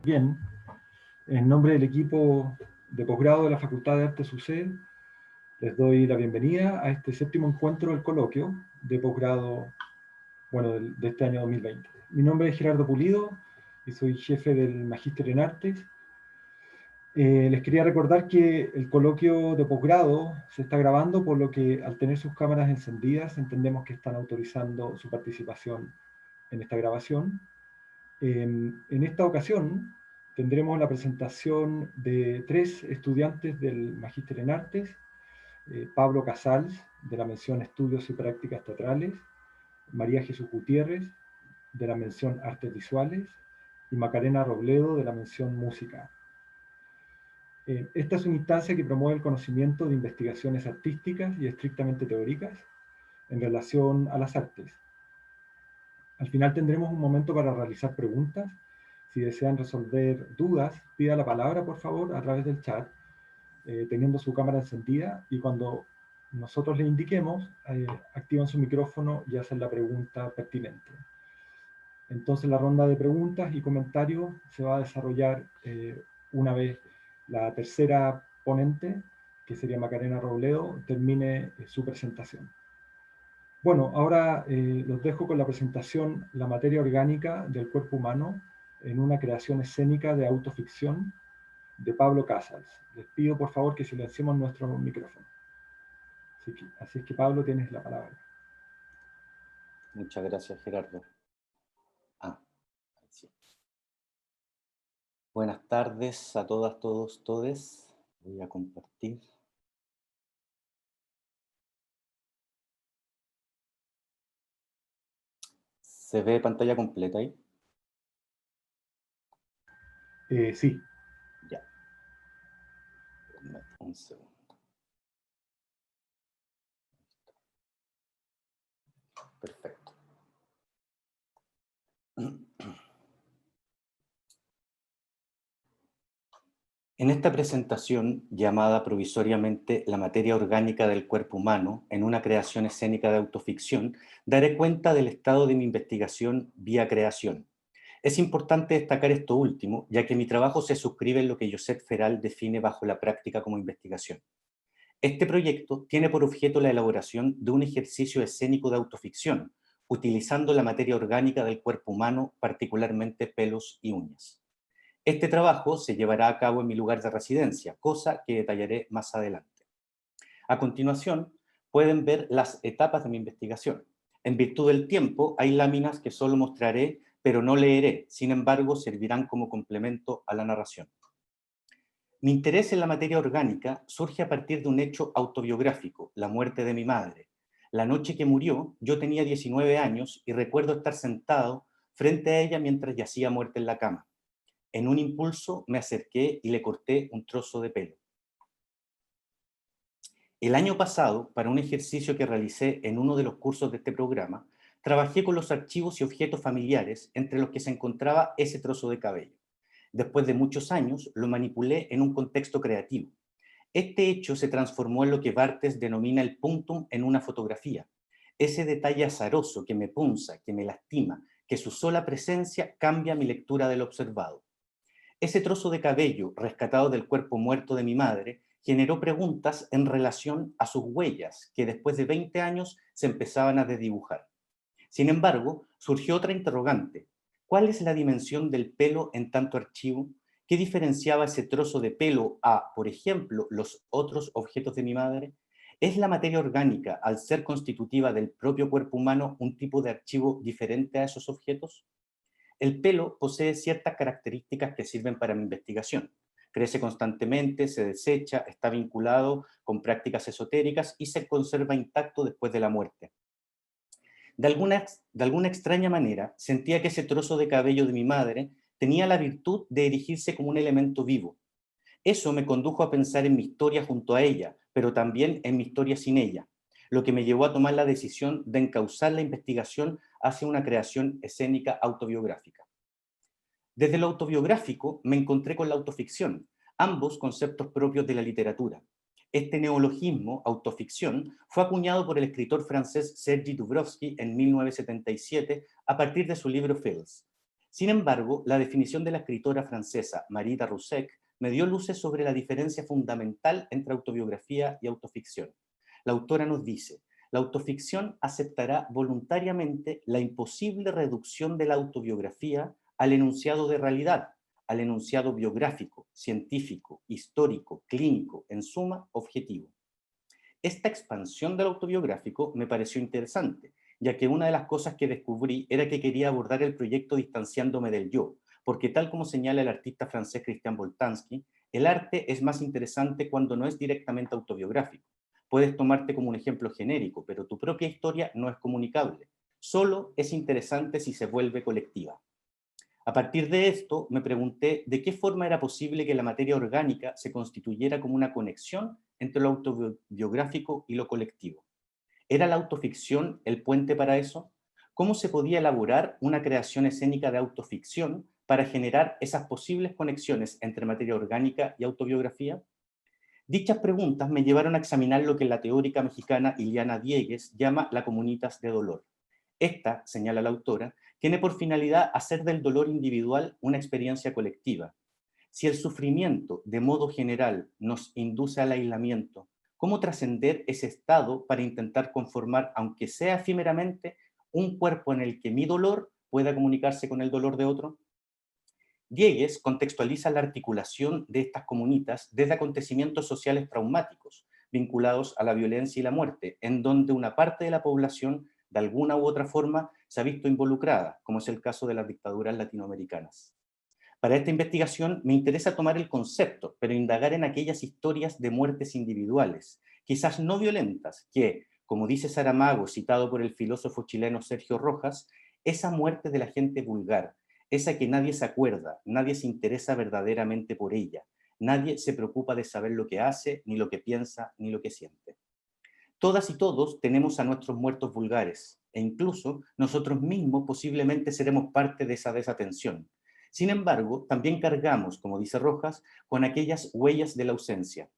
Bien, en nombre del equipo de posgrado de la Facultad de Artes UC, les doy la bienvenida a este séptimo encuentro del coloquio de posgrado, bueno, de este año 2020. Mi nombre es Gerardo Pulido y soy jefe del Magíster en Artes. Les quería recordar que el coloquio de posgrado se está grabando, por lo que al tener sus cámaras encendidas entendemos que están autorizando su participación en esta grabación. En esta ocasión tendremos la presentación de 3 estudiantes del Magíster en Artes: Pablo Casals, de la mención Estudios y Prácticas Teatrales; María Jesús Gutiérrez, de la mención Artes Visuales; y Macarena Robledo, de la mención Música. Esta es una instancia que promueve el conocimiento de investigaciones artísticas y estrictamente teóricas en relación a las artes. Al final tendremos un momento para realizar preguntas. Si desean resolver dudas, pida la palabra, por favor, a través del chat, teniendo su cámara encendida, y cuando nosotros le indiquemos, activan su micrófono y hacen la pregunta pertinente. Entonces la ronda de preguntas y comentarios se va a desarrollar una vez la tercera ponente, que sería Macarena Robledo, termine su presentación. Bueno, ahora los dejo con la presentación La materia orgánica del cuerpo humano en una creación escénica de autoficción, de Pablo Casals. Les pido por favor que silenciemos nuestro micrófono. Así es que Pablo, tienes la palabra. Muchas gracias, Gerardo. Sí. Buenas tardes a todas, todos, todes. Voy a compartir. ¿Se ve pantalla completa ahí? Sí. Ya. Un segundo. Perfecto. En esta presentación, llamada provisoriamente La materia orgánica del cuerpo humano, en una creación escénica de autoficción, daré cuenta del estado de mi investigación vía creación. Es importante destacar esto último, ya que mi trabajo se suscribe en lo que Josep Feral define bajo la práctica como investigación. Este proyecto tiene por objeto la elaboración de un ejercicio escénico de autoficción, utilizando la materia orgánica del cuerpo humano, particularmente pelos y uñas. Este trabajo se llevará a cabo en mi lugar de residencia, cosa que detallaré más adelante. A continuación, pueden ver las etapas de mi investigación. En virtud del tiempo, hay láminas que solo mostraré, pero no leeré, sin embargo, servirán como complemento a la narración. Mi interés en la materia orgánica surge a partir de un hecho autobiográfico, la muerte de mi madre. La noche que murió, yo tenía 19 años y recuerdo estar sentado frente a ella mientras yacía muerta en la cama. En un impulso me acerqué y le corté un trozo de pelo. El año pasado, para un ejercicio que realicé en uno de los cursos de este programa, trabajé con los archivos y objetos familiares entre los que se encontraba ese trozo de cabello. Después de muchos años, lo manipulé en un contexto creativo. Este hecho se transformó en lo que Barthes denomina el punctum en una fotografía. Ese detalle azaroso que me punza, que me lastima, que su sola presencia cambia mi lectura del observado. Ese trozo de cabello rescatado del cuerpo muerto de mi madre generó preguntas en relación a sus huellas, que después de 20 años se empezaban a desdibujar. Sin embargo, surgió otra interrogante. ¿Cuál es la dimensión del pelo en tanto archivo? ¿Qué diferenciaba ese trozo de pelo a, por ejemplo, los otros objetos de mi madre? ¿Es la materia orgánica, al ser constitutiva del propio cuerpo humano, un tipo de archivo diferente a esos objetos? El pelo posee ciertas características que sirven para mi investigación. Crece constantemente, se desecha, está vinculado con prácticas esotéricas y se conserva intacto después de la muerte. De alguna extraña manera, sentía que ese trozo de cabello de mi madre tenía la virtud de erigirse como un elemento vivo. Eso me condujo a pensar en mi historia junto a ella, pero también en mi historia sin ella, lo que me llevó a tomar la decisión de encauzar la investigación hacia una creación escénica autobiográfica. Desde lo autobiográfico me encontré con la autoficción, ambos conceptos propios de la literatura. Este neologismo, autoficción, fue acuñado por el escritor francés Serge Dubrovsky en 1977 a partir de su libro Fils. Sin embargo, la definición de la escritora francesa Marie Darrousek me dio luces sobre la diferencia fundamental entre autobiografía y autoficción. La autora nos dice: la autoficción aceptará voluntariamente la imposible reducción de la autobiografía al enunciado de realidad, al enunciado biográfico, científico, histórico, clínico, en suma, objetivo. Esta expansión del autobiográfico me pareció interesante, ya que una de las cosas que descubrí era que quería abordar el proyecto distanciándome del yo, porque tal como señala el artista francés Christian Boltanski, el arte es más interesante cuando no es directamente autobiográfico. Puedes tomarte como un ejemplo genérico, pero tu propia historia no es comunicable. Solo es interesante si se vuelve colectiva. A partir de esto, me pregunté de qué forma era posible que la materia orgánica se constituyera como una conexión entre lo autobiográfico y lo colectivo. ¿Era la autoficción el puente para eso? ¿Cómo se podía elaborar una creación escénica de autoficción para generar esas posibles conexiones entre materia orgánica y autobiografía? Dichas preguntas me llevaron a examinar lo que la teórica mexicana Iliana Diegues llama la comunitas de dolor. Esta, señala la autora, tiene por finalidad hacer del dolor individual una experiencia colectiva. Si el sufrimiento, de modo general, nos induce al aislamiento, ¿cómo trascender ese estado para intentar conformar, aunque sea efímeramente, un cuerpo en el que mi dolor pueda comunicarse con el dolor de otro? Diegues contextualiza la articulación de estas comunitas desde acontecimientos sociales traumáticos, vinculados a la violencia y la muerte, en donde una parte de la población, de alguna u otra forma, se ha visto involucrada, como es el caso de las dictaduras latinoamericanas. Para esta investigación me interesa tomar el concepto, pero indagar en aquellas historias de muertes individuales, quizás no violentas, que, como dice Saramago, citado por el filósofo chileno Sergio Rojas, esa muerte de la gente vulgar, esa que nadie se acuerda, nadie se interesa verdaderamente por ella, nadie se preocupa de saber lo que hace, ni lo que piensa, ni lo que siente. Todas y todos tenemos a nuestros muertos vulgares, e incluso nosotros mismos posiblemente seremos parte de esa desatención. Sin embargo, también cargamos, como dice Rojas, con aquellas huellas de la ausencia.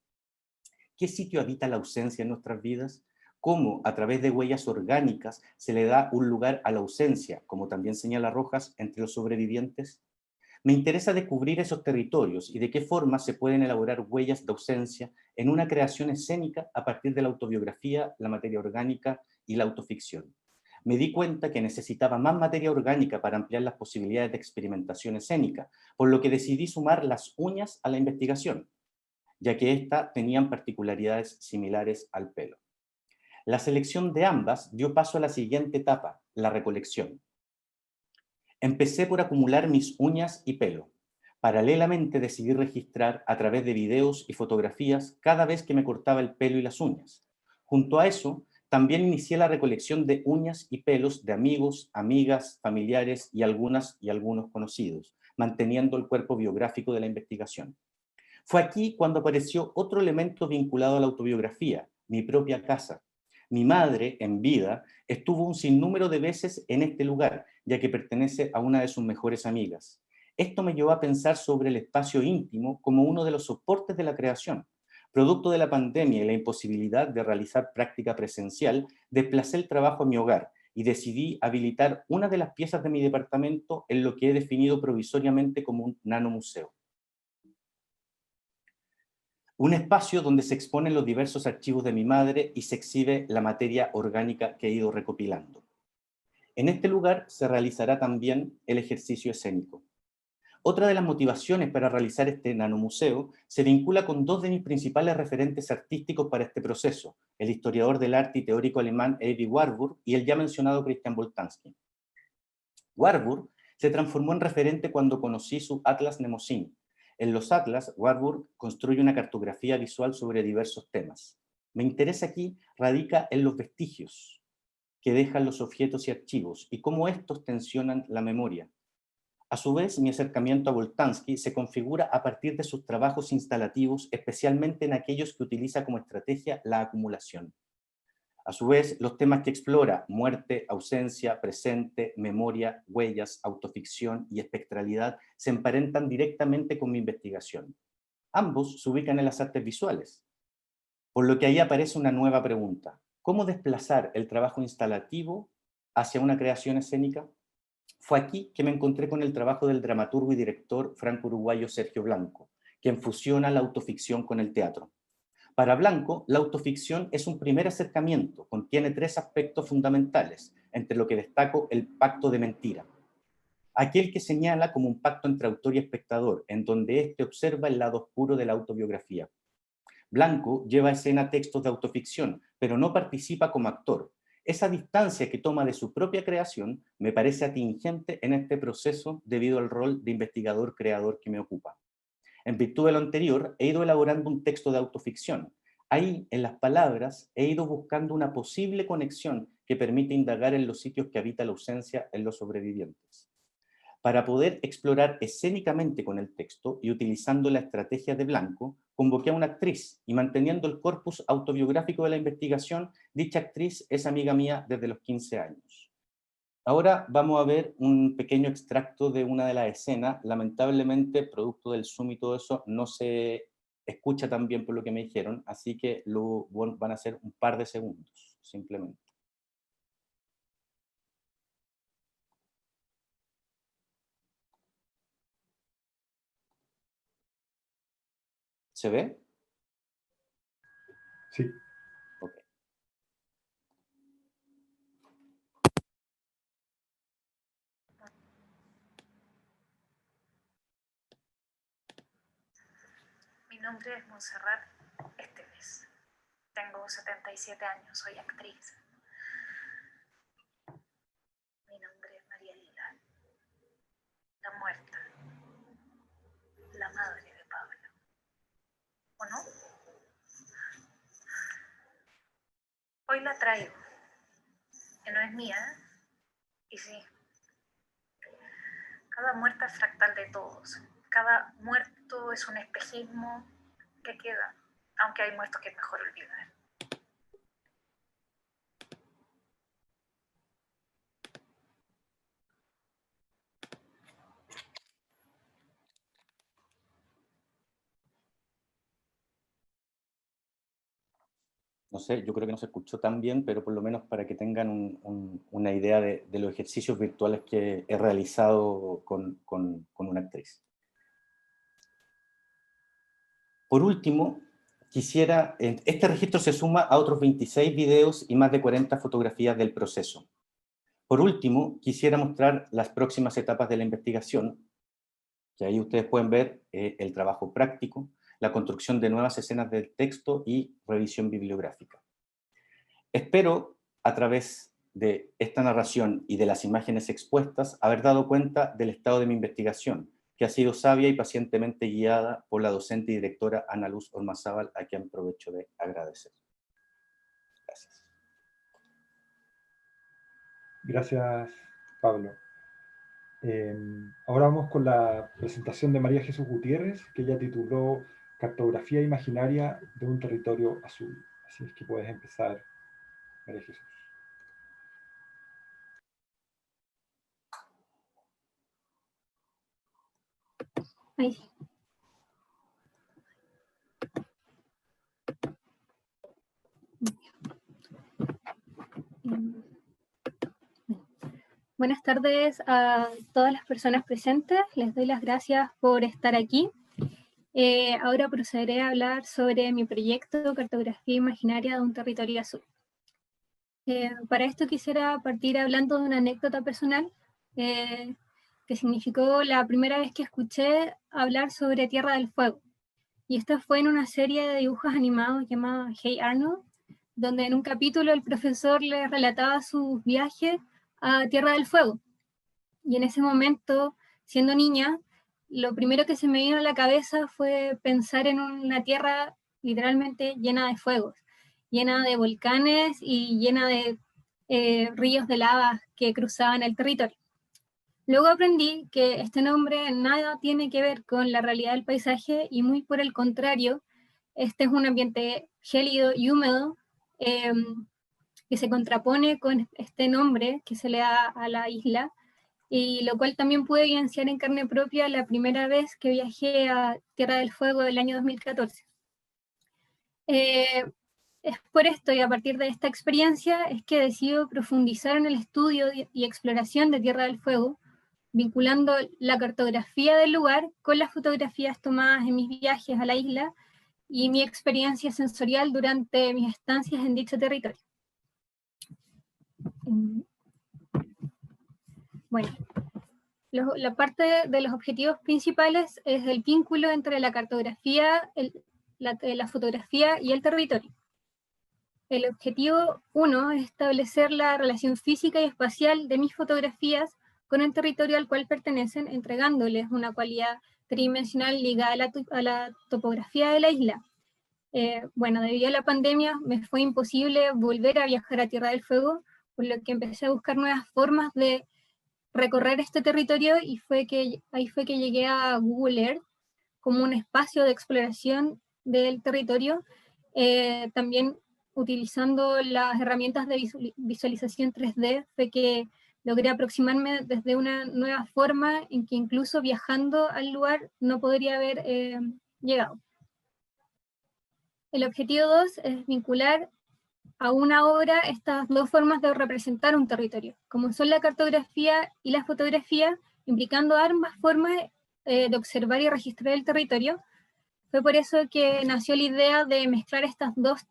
¿Qué sitio habita la ausencia en nuestras vidas? ¿Cómo, a través de huellas orgánicas, se le da un lugar a la ausencia, como también señala Rojas, entre los sobrevivientes? Me interesa descubrir esos territorios y de qué forma se pueden elaborar huellas de ausencia en una creación escénica a partir de la autobiografía, la materia orgánica y la autoficción. Me di cuenta que necesitaba más materia orgánica para ampliar las posibilidades de experimentación escénica, por lo que decidí sumar las uñas a la investigación, ya que éstas tenían particularidades similares al pelo. La selección de ambas dio paso a la siguiente etapa, la recolección. Empecé por acumular mis uñas y pelo. Paralelamente decidí registrar a través de videos y fotografías cada vez que me cortaba el pelo y las uñas. Junto a eso, también inicié la recolección de uñas y pelos de amigos, amigas, familiares y algunas y algunos conocidos, manteniendo el cuerpo biográfico de la investigación. Fue aquí cuando apareció otro elemento vinculado a la autobiografía, mi propia casa. Mi madre, en vida, estuvo un sinnúmero de veces en este lugar, ya que pertenece a una de sus mejores amigas. Esto me llevó a pensar sobre el espacio íntimo como uno de los soportes de la creación. Producto de la pandemia y la imposibilidad de realizar práctica presencial, desplacé el trabajo a mi hogar y decidí habilitar una de las piezas de mi departamento en lo que he definido provisoriamente como un nanomuseo. Un espacio donde se exponen los diversos archivos de mi madre y se exhibe la materia orgánica que he ido recopilando. En este lugar se realizará también el ejercicio escénico. Otra de las motivaciones para realizar este nanomuseo se vincula con dos de mis principales referentes artísticos para este proceso, el historiador del arte y teórico alemán Avi Warburg y el ya mencionado Christian Boltanski. Warburg se transformó en referente cuando conocí su Atlas Mnemosyne. En los Atlas, Warburg construye una cartografía visual sobre diversos temas. Me interesa aquí radica en los vestigios que dejan los objetos y archivos y cómo estos tensionan la memoria. A su vez, mi acercamiento a Boltanski se configura a partir de sus trabajos instalativos, especialmente en aquellos que utiliza como estrategia la acumulación. A su vez, los temas que explora, muerte, ausencia, presente, memoria, huellas, autoficción y espectralidad, se emparentan directamente con mi investigación. Ambos se ubican en las artes visuales, por lo que ahí aparece una nueva pregunta. ¿Cómo desplazar el trabajo instalativo hacia una creación escénica? Fue aquí que me encontré con el trabajo del dramaturgo y director franco-uruguayo Sergio Blanco, quien fusiona la autoficción con el teatro. Para Blanco, la autoficción es un primer acercamiento, contiene 3 aspectos fundamentales, entre lo que destaco el pacto de mentira. Aquel que señala como un pacto entre autor y espectador, en donde éste observa el lado oscuro de la autobiografía. Blanco lleva a escena textos de autoficción, pero no participa como actor. Esa distancia que toma de su propia creación me parece atingente en este proceso debido al rol de investigador-creador que me ocupa. En virtud de lo anterior, he ido elaborando un texto de autoficción. Ahí, en las palabras, he ido buscando una posible conexión que permite indagar en los sitios que habita la ausencia en los sobrevivientes. Para poder explorar escénicamente con el texto y utilizando la estrategia de Blanco, convoqué a una actriz y manteniendo el corpus autobiográfico de la investigación, dicha actriz es amiga mía desde los 15 años. Ahora vamos a ver un pequeño extracto de una de las escenas. Lamentablemente, producto del Zoom y todo eso, no se escucha tan bien por lo que me dijeron, así que van a ser un par de segundos, simplemente. ¿Se ve? Sí. Ok. Mi nombre es Montserrat Esteves. Tengo 77 años, soy actriz. Mi nombre es María Lila, la muerta, la madre de Pablo. ¿O no? Hoy la traigo, que no es mía, y sí. Cada muerta es fractal de todos. Cada muerto es un espejismo que queda, aunque hay muertos que es mejor olvidar. No sé, yo creo que no se escuchó tan bien, pero por lo menos para que tengan una idea de los ejercicios virtuales que he realizado con una actriz. Por último, este registro se suma a otros 26 videos y más de 40 fotografías del proceso. Por último, quisiera mostrar las próximas etapas de la investigación, que ahí ustedes pueden ver el trabajo práctico, la construcción de nuevas escenas del texto y revisión bibliográfica. Espero, a través de esta narración y de las imágenes expuestas, haber dado cuenta del estado de mi investigación, que ha sido sabia y pacientemente guiada por la docente y directora Ana Luz Ormazábal, a quien aprovecho de agradecer. Gracias. Gracias, Pablo. Ahora vamos con la presentación de María Jesús Gutiérrez, que ella tituló Cartografía imaginaria de un territorio azul. Así es que puedes empezar, María Jesús. Ahí sí. Buenas tardes a todas las personas presentes. Les doy las gracias por estar aquí. Ahora procederé a hablar sobre mi proyecto Cartografía imaginaria de un territorio azul. Para esto quisiera partir hablando de una anécdota personal que significó la primera vez que escuché hablar sobre Tierra del Fuego. Y esta fue en una serie de dibujos animados llamada Hey Arnold, donde en un capítulo el profesor le relataba sus viajes a Tierra del Fuego. Y en ese momento, siendo niña, lo primero que se me vino a la cabeza fue pensar en una tierra literalmente llena de fuegos, llena de volcanes y llena de ríos de lava que cruzaban el territorio. Luego aprendí que este nombre nada tiene que ver con la realidad del paisaje y muy por el contrario, este es un ambiente gélido y húmedo que se contrapone con este nombre que se le da a la isla, y lo cual también pude evidenciar en carne propia la primera vez que viajé a Tierra del Fuego del año 2014. Es por esto y a partir de esta experiencia es que decido profundizar en el estudio y exploración de Tierra del Fuego, vinculando la cartografía del lugar con las fotografías tomadas en mis viajes a la isla y mi experiencia sensorial durante mis estancias en dicho territorio. Bueno, la parte de los objetivos principales es el vínculo entre la cartografía, la fotografía y el territorio. El objetivo 1 es establecer la relación física y espacial de mis fotografías con el territorio al cual pertenecen, entregándoles una cualidad tridimensional ligada a la topografía de la isla. Bueno, debido a la pandemia me fue imposible volver a viajar a Tierra del Fuego, por lo que empecé a buscar nuevas formas de recorrer este territorio y ahí fue que llegué a Google Earth como un espacio de exploración del territorio, también utilizando las herramientas de visualización 3D, fue que logré aproximarme desde una nueva forma en que incluso viajando al lugar no podría haber llegado. El objetivo 2 es vincular a una obra estas dos formas de representar un territorio, como son la cartografía y la fotografía, implicando ambas formas de observar y registrar el territorio. Fue por eso que nació la idea de mezclar estas dos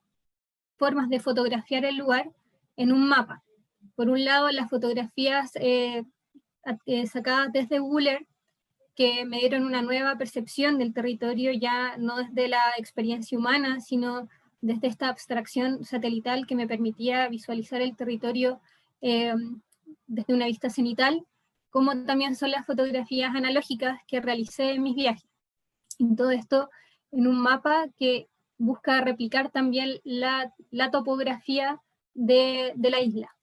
formas de fotografiar el lugar en un mapa. Por un lado, las fotografías sacadas desde Google Earth, que me dieron una nueva percepción del territorio, ya no desde la experiencia humana, sino desde esta abstracción satelital que me permitía visualizar el territorio desde una vista cenital, como también son las fotografías analógicas que realicé en mis viajes. Y todo esto en un mapa que busca replicar también la topografía de la isla.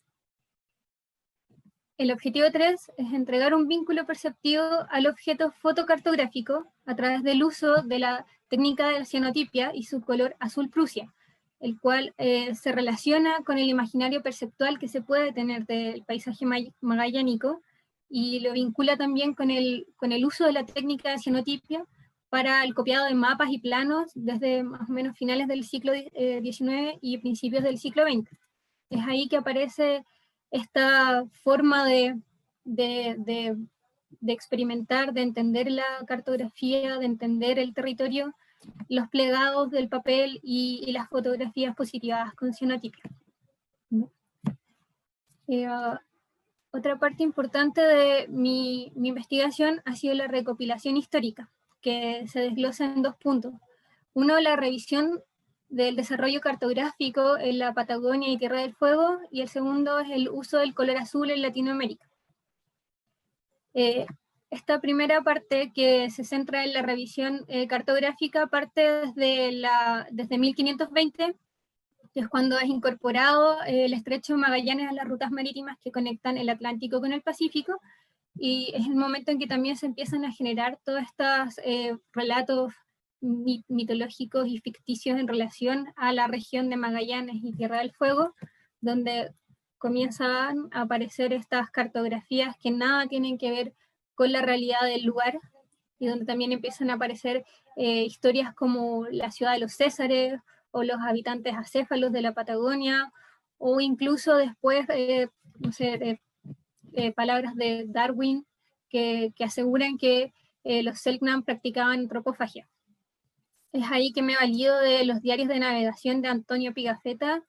El objetivo 3 es entregar un vínculo perceptivo al objeto fotocartográfico a través del uso de la técnica de la cianotipia y su color azul prusia, el cual se relaciona con el imaginario perceptual que se puede tener del paisaje magallánico y lo vincula también con el uso de la técnica de cianotipia para el copiado de mapas y planos desde más o menos finales del siglo XIX y principios del siglo XX. Es ahí que aparece esta forma de experimentar, de entender la cartografía, de entender el territorio, los plegados del papel y las fotografías positivadas con cianotipia. Otra parte importante de mi investigación ha sido la recopilación histórica, que se desglosa en dos puntos. Uno, la revisión del desarrollo cartográfico en la Patagonia y Tierra del Fuego, y el segundo es el uso del color azul en Latinoamérica. Esta primera parte, que se centra en la revisión cartográfica, parte desde 1520, que es cuando es incorporado el estrecho de Magallanes a las rutas marítimas que conectan el Atlántico con el Pacífico, y es el momento en que también se empiezan a generar todos estos relatos mitológicos y ficticios en relación a la región de Magallanes y Tierra del Fuego, donde comienzan a aparecer estas cartografías que nada tienen que ver con la realidad del lugar, y donde también empiezan a aparecer historias como la ciudad de los Césares, o los habitantes acéfalos de la Patagonia, o incluso después, no sé, palabras de Darwin que aseguran que los Selknam practicaban antropofagia. Es ahí que me valido de los diarios de navegación de Antonio Pigafetta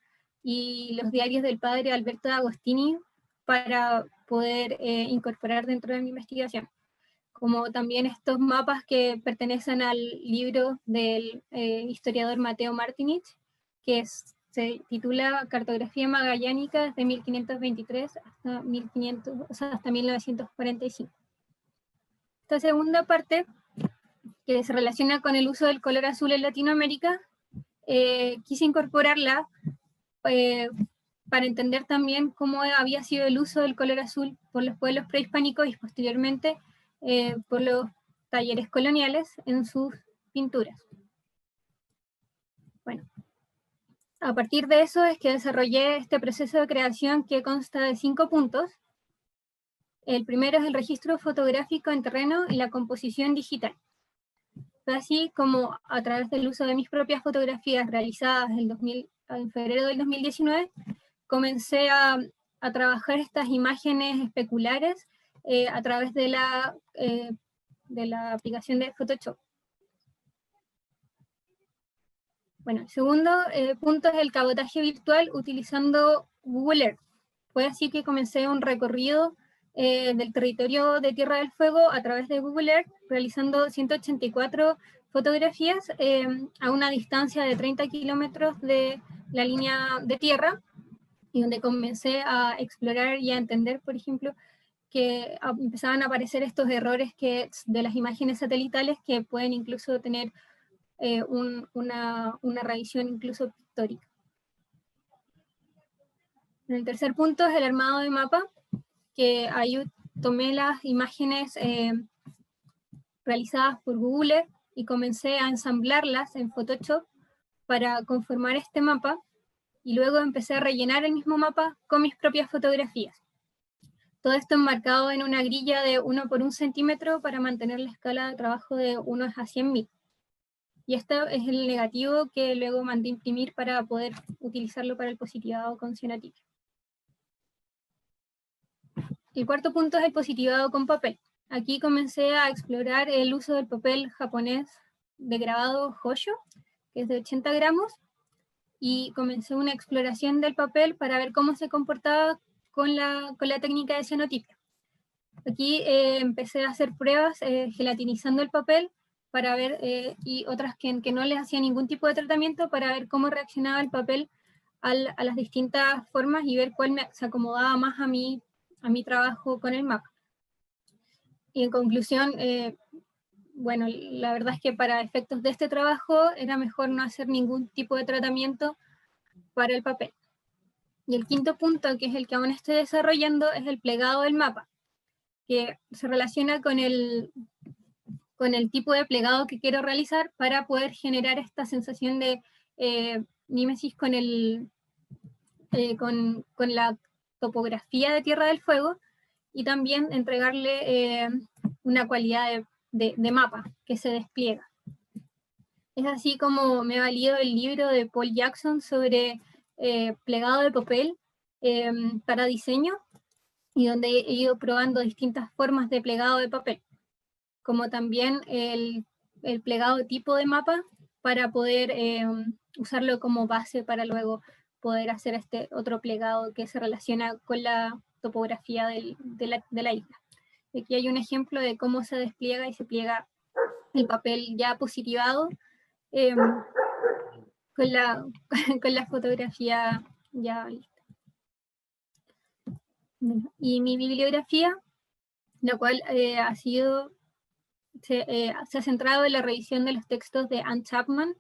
y los diarios del padre Alberto Agostini para poder incorporar dentro de mi investigación. Como también estos mapas que pertenecen al libro del historiador Mateo Martinich, que se titula Cartografía Magallánica desde 1523 hasta 1945. Esta segunda parte, que se relaciona con el uso del color azul en Latinoamérica, quise incorporarla para entender también cómo había sido el uso del color azul por los pueblos prehispánicos y posteriormente por los talleres coloniales en sus pinturas. Bueno, a partir de eso es que desarrollé este proceso de creación que consta de 5 puntos. El primero es el registro fotográfico en terreno y la composición digital. Así como a través del uso de mis propias fotografías realizadas en febrero del 2019, comencé a trabajar estas imágenes especulares a través de la aplicación de Photoshop. Bueno, el segundo punto es el cabotaje virtual utilizando Google Earth. Fue así que comencé un recorrido del territorio de Tierra del Fuego a través de Google Earth, realizando 184 fotografías a una distancia de 30 kilómetros de la línea de tierra, y donde comencé a explorar y a entender, por ejemplo, que empezaban a aparecer estos errores de las imágenes satelitales que pueden incluso tener una revisión incluso pictórica. El tercer punto es el armado de mapa, que ahí tomé las imágenes realizadas por Google y comencé a ensamblarlas en Photoshop para conformar este mapa, y luego empecé a rellenar el mismo mapa con mis propias fotografías. Todo esto enmarcado en una grilla de 1 por 1 centímetro para mantener la escala de trabajo de 1 a 100.000. Y este es el negativo que luego mandé imprimir para poder utilizarlo para el positivado con cianotipia. El cuarto punto es el positivado con papel. Aquí comencé a explorar el uso del papel japonés de grabado Hoyo, que es de 80 gramos, y comencé una exploración del papel para ver cómo se comportaba con la técnica de cianotipia. Aquí empecé a hacer pruebas gelatinizando el papel para ver, y otras que no les hacía ningún tipo de tratamiento, para ver cómo reaccionaba el papel a las distintas formas y ver cuál se acomodaba más a mi trabajo con el mapa. Y en conclusión, bueno, la verdad es que para efectos de este trabajo era mejor no hacer ningún tipo de tratamiento para el papel. Y el quinto punto, que es el que aún estoy desarrollando, es el plegado del mapa, que se relaciona con el tipo de plegado que quiero realizar para poder generar esta sensación de mímesis con la topografía de Tierra del Fuego, y también entregarle una cualidad de mapa que se despliega. Es así como me he valido el libro de Paul Jackson sobre plegado de papel para diseño, y donde he ido probando distintas formas de plegado de papel, como también el plegado tipo de mapa para poder usarlo como base para luego poder hacer este otro plegado que se relaciona con la topografía de la isla. Aquí hay un ejemplo de cómo se despliega y se pliega el papel ya positivado con la fotografía ya lista. Y mi bibliografía, la cual se ha centrado en la revisión de los textos de Anne Chapman,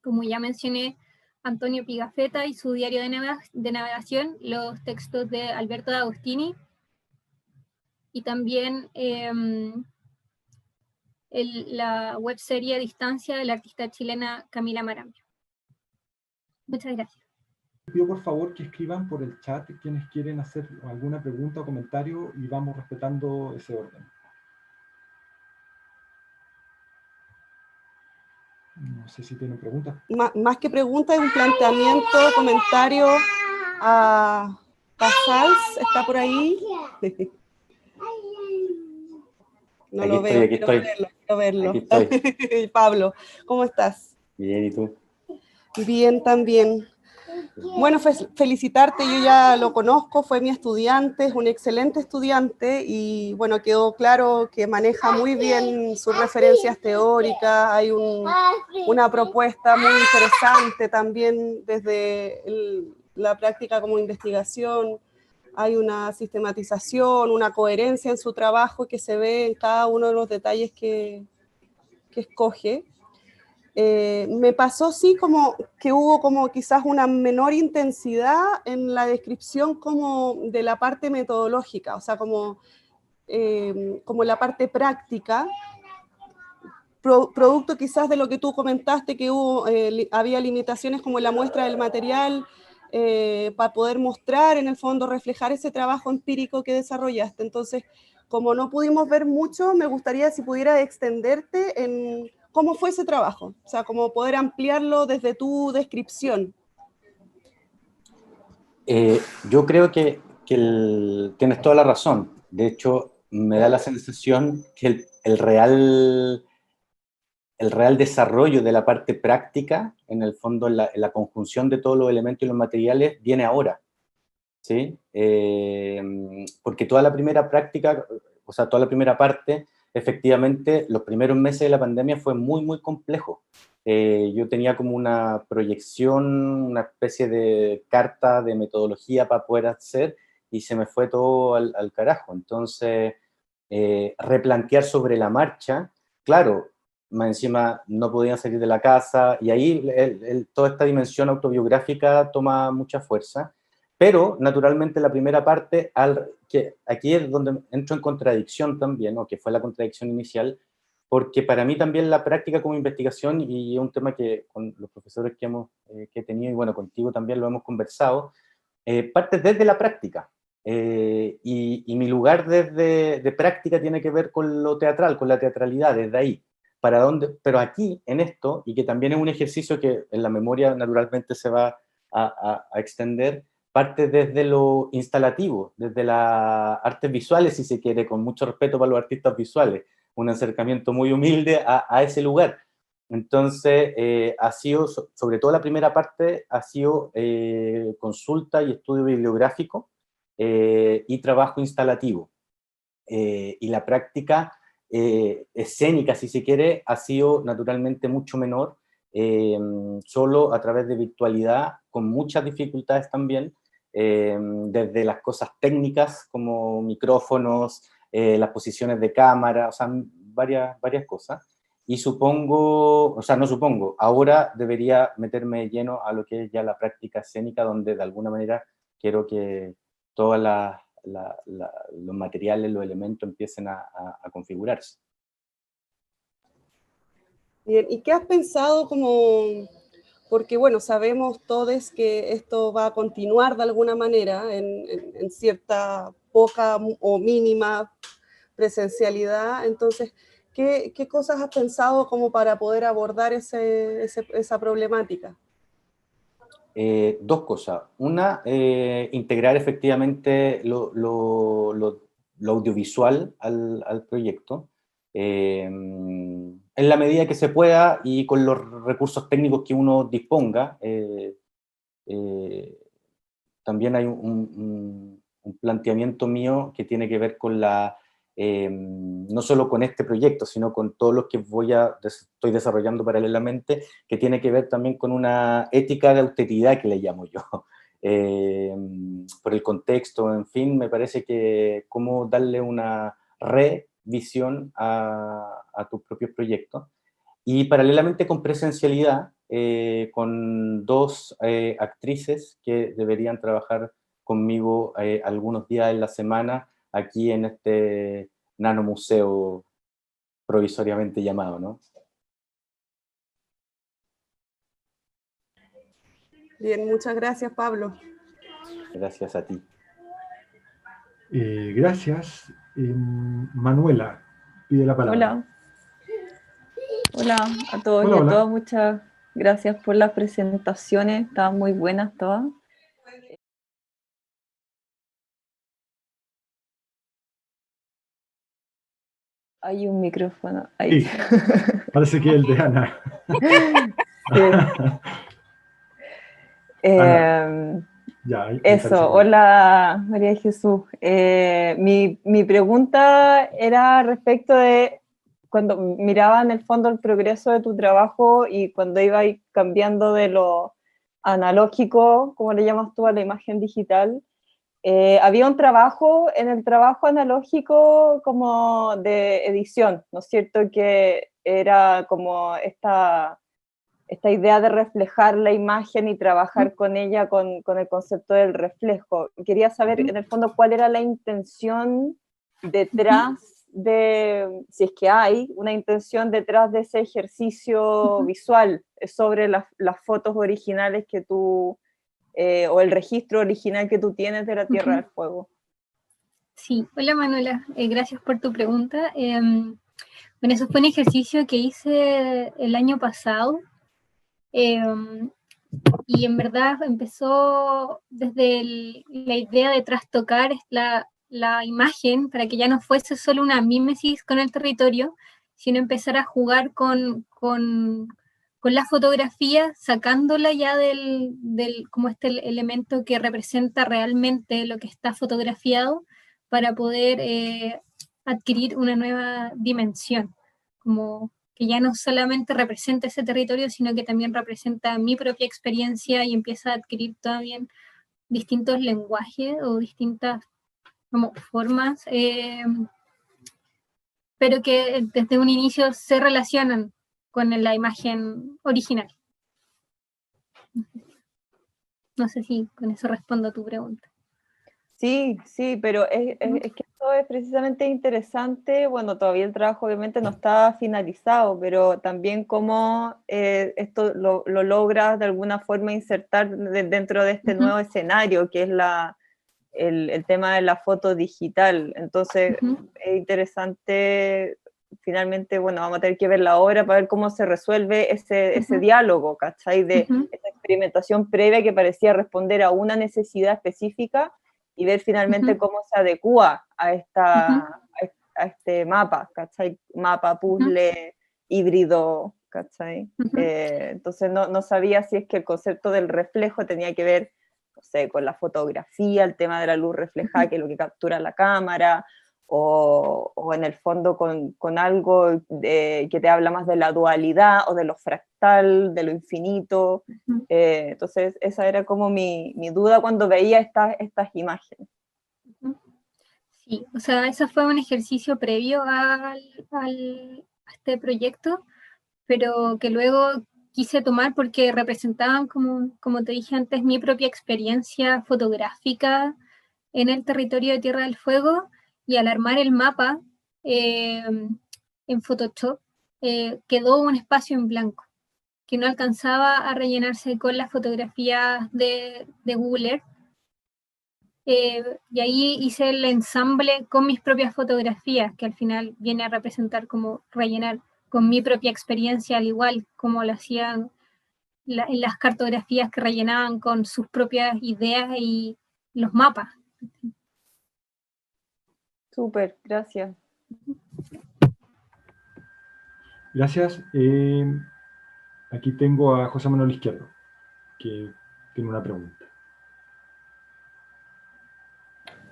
como ya mencioné, Antonio Pigafetta y su diario de navegación, los textos de Alberto D'Agostini, y también la webserie Distancia de la artista chilena Camila Marambio. Muchas gracias. Pido por favor que escriban por el chat quienes quieren hacer alguna pregunta o comentario, y vamos respetando ese orden. No sé si tienen preguntas. Más que pregunta, es un planteamiento, comentario a Casals. ¿Está por ahí? No aquí lo estoy, veo, aquí quiero estoy. verlo. Aquí estoy. Pablo, ¿cómo estás? Bien, ¿y tú? Bien, también. Bueno, felicitarte, yo ya lo conozco, fue mi estudiante, es un excelente estudiante, y bueno, quedó claro que maneja muy bien sus referencias teóricas, hay una propuesta muy interesante también desde la práctica como investigación, hay una sistematización, una coherencia en su trabajo que se ve en cada uno de los detalles que escoge. Me pasó sí como que hubo como quizás una menor intensidad en la descripción como de la parte metodológica, o sea, como la parte práctica, producto quizás de lo que tú comentaste, que había limitaciones como en la muestra del material, para poder mostrar, en el fondo, reflejar ese trabajo empírico que desarrollaste. Entonces, como no pudimos ver mucho, me gustaría si pudiera extenderte en cómo fue ese trabajo, o sea, como poder ampliarlo desde tu descripción. Yo creo que tienes toda la razón. De hecho, me da la sensación que el real desarrollo de la parte práctica, en el fondo en la conjunción de todos los elementos y los materiales, viene ahora, ¿sí? Porque toda la primera práctica, o sea, toda la primera parte, efectivamente, los primeros meses de la pandemia fue muy, muy complejo. Yo tenía como una proyección, una especie de carta de metodología para poder hacer, y se me fue todo al carajo. Entonces, replantear sobre la marcha, claro, más encima no podían salir de la casa, y ahí toda esta dimensión autobiográfica toma mucha fuerza, pero naturalmente la primera parte, que aquí es donde entro en contradicción también, o que fue la contradicción inicial, porque para mí también la práctica como investigación, y es un tema que con los profesores que he tenido, y bueno, contigo también lo hemos conversado, parte desde la práctica. Y mi lugar de práctica tiene que ver con lo teatral, con la teatralidad, desde ahí. ¿Para dónde? Pero aquí, en esto, y que también es un ejercicio que en la memoria naturalmente se va a extender, parte desde lo instalativo, desde las artes visuales, si se quiere, con mucho respeto para los artistas visuales, un acercamiento muy humilde a ese lugar. Entonces, ha sido, sobre todo la primera parte, ha sido consulta y estudio bibliográfico, y trabajo instalativo. Y la práctica escénica, si se quiere, ha sido naturalmente mucho menor, solo a través de virtualidad, con muchas dificultades también, desde las cosas técnicas como micrófonos, las posiciones de cámara, o sea, varias cosas. Y supongo, o sea, no supongo, ahora debería meterme lleno a lo que es ya la práctica escénica, donde de alguna manera quiero que todas los materiales, los elementos empiecen a configurarse. Bien, ¿y qué has pensado como, porque bueno, sabemos todos que esto va a continuar de alguna manera en cierta poca o mínima presencialidad, entonces, ¿qué cosas has pensado como para poder abordar esa problemática? Dos cosas. Una, integrar efectivamente lo audiovisual al proyecto, en la medida que se pueda y con los recursos técnicos que uno disponga. También hay un planteamiento mío que tiene que ver con no solo con este proyecto, sino con todos los que estoy desarrollando paralelamente, que tiene que ver también con una ética de austeridad que le llamo yo. Por el contexto, en fin, me parece que cómo darle una revisión a tus propios proyectos. Y paralelamente con presencialidad, con dos actrices que deberían trabajar conmigo algunos días en la semana aquí en este nanomuseo provisoriamente llamado, ¿no? Bien, muchas gracias, Pablo. Gracias a ti. Gracias. Manuela pide la palabra. Hola. Hola a todos Hola, y a hola. todas. Muchas gracias por las presentaciones. Estaban muy buenas todas. Hay un micrófono ahí. Sí, parece que el de Ana. Sí. Ana. Ya, ahí Eso, hola María Jesús. Mi pregunta era respecto de cuando miraba en el fondo el progreso de tu trabajo y cuando iba cambiando de lo analógico, como le llamas tú, a la imagen digital. Había un trabajo en el trabajo analógico como de edición, ¿no es cierto? Que era como esta idea de reflejar la imagen y trabajar con ella con el concepto del reflejo. Quería saber, en el fondo, cuál era la intención detrás de, si es que hay una intención detrás de ese ejercicio visual sobre las fotos originales que tú, o el registro original que tú tienes de la Tierra del Fuego. Sí, hola Manuela, gracias por tu pregunta. Bueno, eso fue un ejercicio que hice el año pasado. Y en verdad empezó desde la idea de trastocar la la imagen para que ya no fuese solo una mímesis con el territorio, sino empezar a jugar con la fotografía, sacándola ya como este elemento que representa realmente lo que está fotografiado, para poder adquirir una nueva dimensión, como que ya no solamente representa ese territorio, sino que también representa mi propia experiencia y empieza a adquirir también distintos lenguajes o distintas como formas, pero que desde un inicio se relacionan con la imagen original. No sé si con eso respondo a tu pregunta. Sí, sí, pero es que esto es precisamente interesante. Bueno, todavía el trabajo obviamente no está finalizado, pero también cómo esto lo logras de alguna forma insertar dentro de este nuevo escenario, que es el tema de la foto digital. Entonces, es interesante, finalmente, bueno, vamos a tener que ver la obra para ver cómo se resuelve ese diálogo, ¿cachai? De esa experimentación previa que parecía responder a una necesidad específica, y ver finalmente cómo se adecúa a este mapa, ¿cachai? Mapa, puzzle, híbrido, ¿cachai? Entonces no sabía si es que el concepto del reflejo tenía que ver, no sé, con la fotografía, el tema de la luz reflejada, que es lo que captura la cámara, o en el fondo con algo que te habla más de la dualidad, o de lo fractal, de lo infinito. Entonces esa era como mi duda cuando veía estas imágenes. Sí, o sea, eso fue un ejercicio previo a este proyecto, pero que luego quise tomar porque representaban, como te dije antes, mi propia experiencia fotográfica en el territorio de Tierra del Fuego, y al armar el mapa en Photoshop quedó un espacio en blanco que no alcanzaba a rellenarse con las fotografías de Google Earth. Y ahí hice el ensamble con mis propias fotografías, que al final viene a representar como rellenar con mi propia experiencia, al igual como lo hacían en las cartografías que rellenaban con sus propias ideas y los mapas. Súper, gracias. Gracias. Aquí tengo a José Manuel Izquierdo, que tiene una pregunta.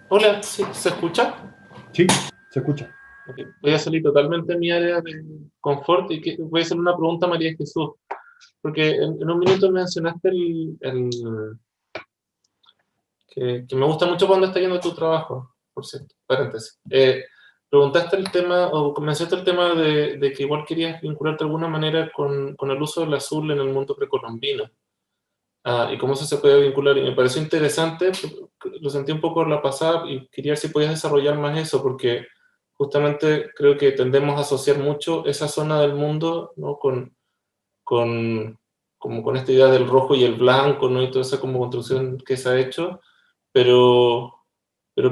Hola, ¿sí? ¿Se escucha? Sí, se escucha. Okay. Voy a salir totalmente de mi área de confort y voy a hacer una pregunta a María Jesús, porque en un minuto mencionaste que me gusta mucho cuando está yendo tu trabajo, por cierto, paréntesis. Preguntaste el tema, o mencionaste el tema de que igual querías vincularte de alguna manera con el uso del azul en el mundo precolombino. Y cómo eso se puede vincular, y me pareció interesante, lo sentí un poco la pasada y quería ver si podías desarrollar más eso, porque justamente creo que tendemos a asociar mucho esa zona del mundo, ¿no? Como con esta idea del rojo y el blanco, ¿no? Y toda esa como construcción que se ha hecho, pero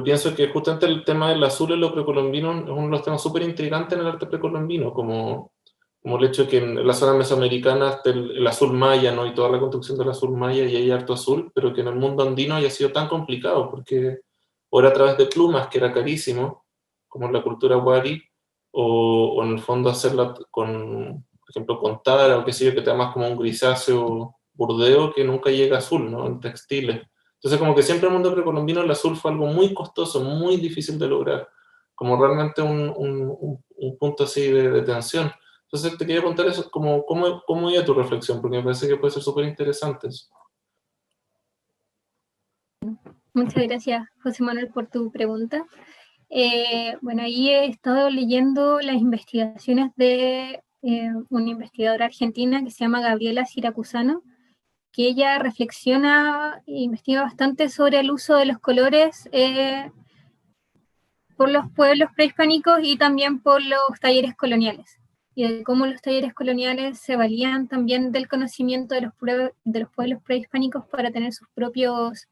pienso que justamente el tema del azul en lo precolombino es uno de los temas súper integrantes en el arte precolombino, como el hecho de que en la zona mesoamericana está el azul maya, ¿no? Y toda la construcción del azul maya, y hay harto azul, pero que en el mundo andino haya sido tan complicado, porque o era a través de plumas, que era carísimo, como en la cultura wari, o en el fondo hacerla con, por ejemplo, con tara, o qué sé yo, que te da más como un grisáceo burdeo, que nunca llega a azul, ¿no? En textiles. Entonces, como que siempre en el mundo precolombino el azul fue algo muy costoso, muy difícil de lograr, como realmente un punto así de tensión. Entonces te quería contar eso, cómo iba tu reflexión, porque me parece que puede ser súper interesante eso. Muchas gracias, José Manuel, por tu pregunta. Bueno, ahí he estado leyendo las investigaciones de una investigadora argentina que se llama Gabriela Siracusano, que ella reflexiona e investiga bastante sobre el uso de los colores por los pueblos prehispánicos y también por los talleres coloniales, y de cómo los talleres coloniales se valían también del conocimiento de los pueblos prehispánicos para tener sus propios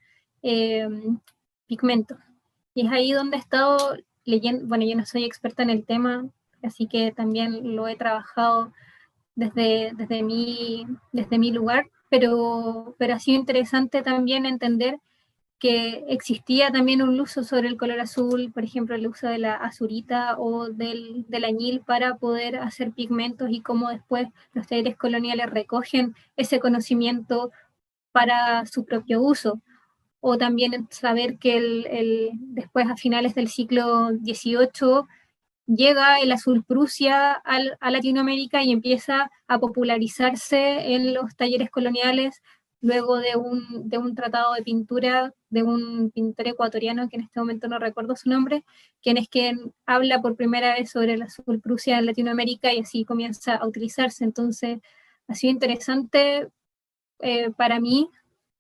pigmentos. Y es ahí donde he estado leyendo. Bueno, yo no soy experta en el tema, así que también lo he trabajado desde mi lugar, pero ha sido interesante también entender que existía también un uso sobre el color azul, por ejemplo, el uso de la azurita o del añil para poder hacer pigmentos y cómo después los talleres coloniales recogen ese conocimiento para su propio uso. O también saber que después a finales del siglo XVIII llega el azul Prusia a Latinoamérica y empieza a popularizarse en los talleres coloniales luego de un tratado de pintura de un pintor ecuatoriano, que en este momento no recuerdo su nombre, quien es quien habla por primera vez sobre el azul Prusia en Latinoamérica y así comienza a utilizarse. Entonces, ha sido interesante para mí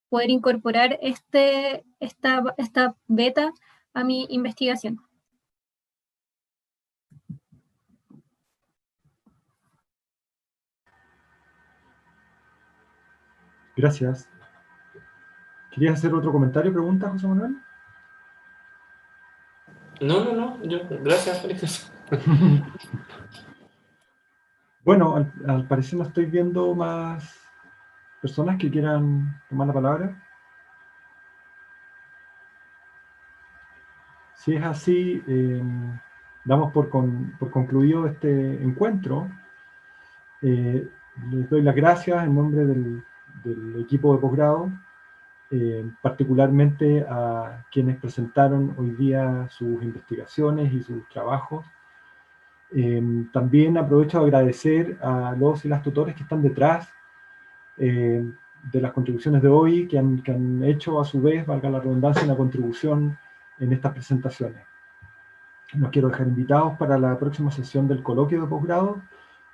poder incorporar esta beta a mi investigación. Gracias. ¿Querías hacer otro comentario, pregunta, José Manuel? No, gracias, Félix. Bueno, al parecer no estoy viendo más personas que quieran tomar la palabra. Si es así, damos por concluido este encuentro. Les doy las gracias en nombre del equipo de posgrado, particularmente a quienes presentaron hoy día sus investigaciones y sus trabajos. También aprovecho de agradecer a los y las tutores que están detrás de las contribuciones de hoy, que han hecho a su vez, valga la redundancia, una contribución en estas presentaciones. Los quiero dejar invitados para la próxima sesión del coloquio de posgrado,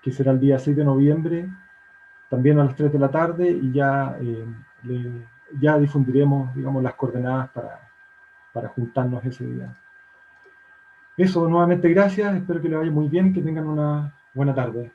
que será el día 6 de noviembre, también a las 3 de la tarde, y ya difundiremos, digamos, las coordenadas para juntarnos ese día. Eso, nuevamente gracias, espero que les vaya muy bien, que tengan una buena tarde.